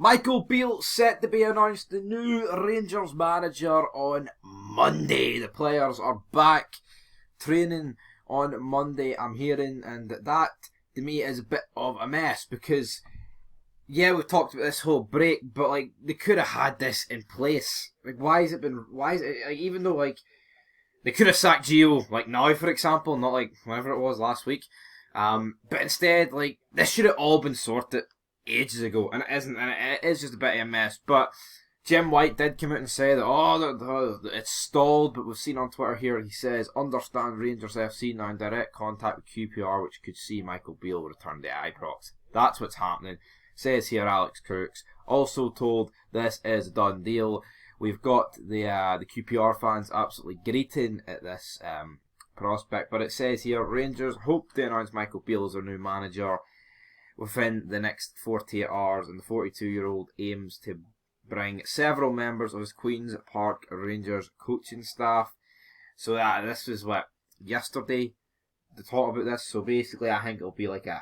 Michael Beale set to be announced the new Rangers manager on Monday. The players are back training on Monday, I'm hearing, and that to me is a bit of a mess because, yeah, we've talked about this whole break, but like they could have had this in place. Like, why is it, like, even though like they could have sacked Gio like now, for example, not like whenever it was last week, but instead, like, this should have all been sorted ages ago, and it isn't, and it is just a bit of a mess. But Jim White did come out and say that it's stalled, but we've seen on Twitter here, he says, understand Rangers FC now in direct contact with QPR, which could see Michael Beale return to Ibrox. That's what's happening, says here Alex Crooks. Also told this is a done deal. We've got the QPR fans absolutely greeting at this prospect, but it says here, Rangers hope to announce Michael Beale as their new manager within the next 48 hours, and the 42-year-old aims to bring several members of his Queen's Park Rangers coaching staff. So this was yesterday to talk about this. So basically, I think it'll be like a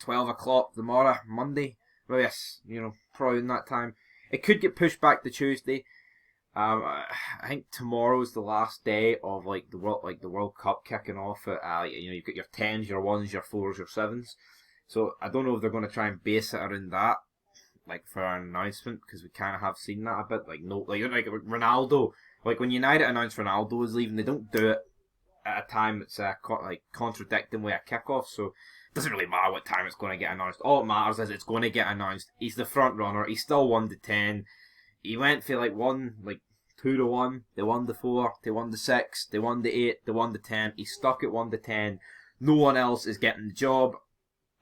12 o'clock tomorrow, Monday. Well, yes, probably in that time. It could get pushed back to Tuesday. I think tomorrow's the last day of the World Cup kicking off. You've got your 10s, your 1s, your 4s, your 7s. So I don't know if they're going to try and base it around that, like for an announcement, because we kind of have seen that a bit. Like Ronaldo, like when United announced Ronaldo is leaving, they don't do it at a time that's contradicting with a kickoff. So it doesn't really matter what time it's going to get announced. All it matters is it's going to get announced. He's the front runner. He's still 1-10. He went for 2-1. They won the 4. They won the 6. They won the 8. They won the 10. He's stuck at 1-10. No one else is getting the job.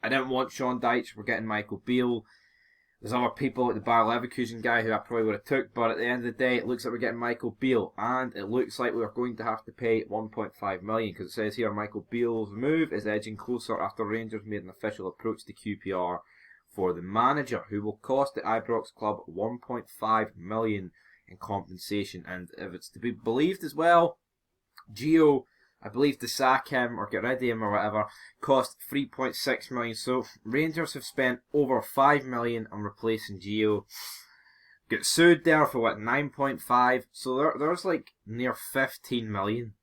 I didn't want Sean Dyche. We're getting Michael Beale. There's other people like the Bayer Leverkusen guy who I probably would have took, but at the end of the day, it looks like we're getting Michael Beale, and it looks like we're going to have to pay 1.5 million, because it says here Michael Beale's move is edging closer after Rangers made an official approach to QPR for the manager, who will cost the Ibrox club 1.5 million in compensation. And if it's to be believed as well, Gio, I believe, to sack him or get rid of him or whatever, cost 3.6 million. So Rangers have spent over 5 million on replacing Gio. Got sued there for 9.5. So there's like near 15 million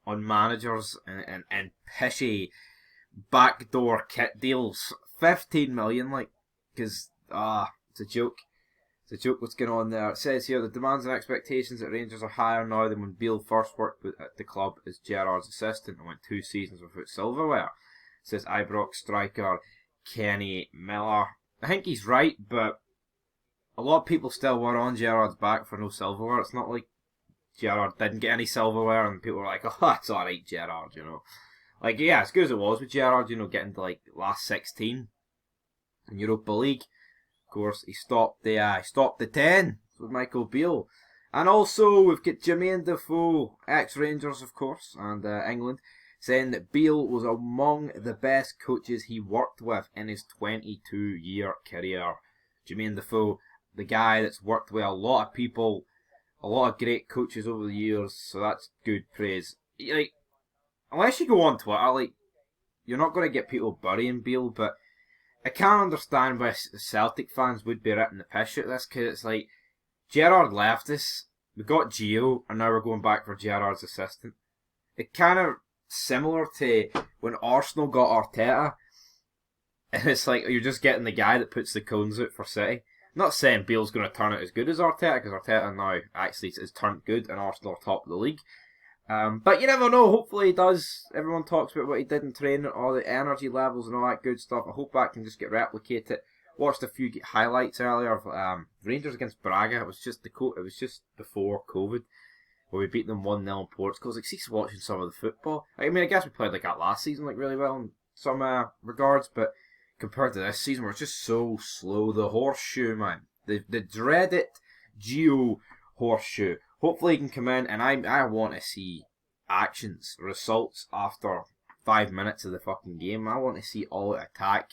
on managers and pishy backdoor kit deals. 15 million, because it's a joke. It's a joke what's going on there. It says here, the demands and expectations at Rangers are higher now than when Beale first worked at the club as Gerrard's assistant and went 2 seasons without silverware, says Ibrox striker Kenny Miller. I think he's right, but a lot of people still were on Gerrard's back for no silverware. It's not like Gerrard didn't get any silverware and people were like, oh, it's alright, Gerrard, yeah, as good as it was with Gerrard, getting to last 16 in Europa League. Of course, he stopped the 10 with Michael Beale. And also, we've got Jermaine Defoe, ex-Rangers, of course, and England, saying that Beale was among the best coaches he worked with in his 22-year career. Jermaine Defoe, the guy that's worked with a lot of people, a lot of great coaches over the years, so that's good praise. Unless you go on Twitter, you're not going to get people burying Beale, but I can't understand why Celtic fans would be ripping the piss at this, because it's Gerrard left us, we got Gio, and now we're going back for Gerrard's assistant. It's kind of similar to when Arsenal got Arteta, and it's you're just getting the guy that puts the cones out for City. I'm not saying Beale's going to turn out as good as Arteta, because Arteta now actually has turned good and Arsenal are top of the league. But you never know, hopefully he does. Everyone talks about what he did in training, all the energy levels and all that good stuff. I hope that can just get replicated. Watched a few highlights earlier of Rangers against Braga. It was just before COVID, where we beat them 1-0 in Portugal. It's cease watching some of the football. I guess we played that last season really well in some regards, but compared to this season, we're just so slow. The horseshoe, man. The dreaded Gio horseshoe. Hopefully he can come in, and I want to see actions, results after 5 minutes of the fucking game. I want to see all attack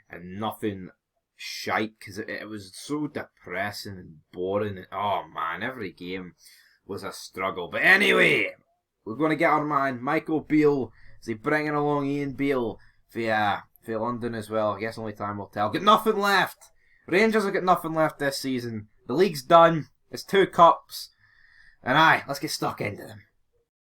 and nothing shite, because it was so depressing and boring. And, oh man, every game was a struggle. But anyway, we're going to get our man Michael Beale. Is he bringing along Ian Beale for London as well? I guess only time will tell. Got nothing left. Rangers have got nothing left this season. The league's done. It's 2 cups. And let's get stuck into them.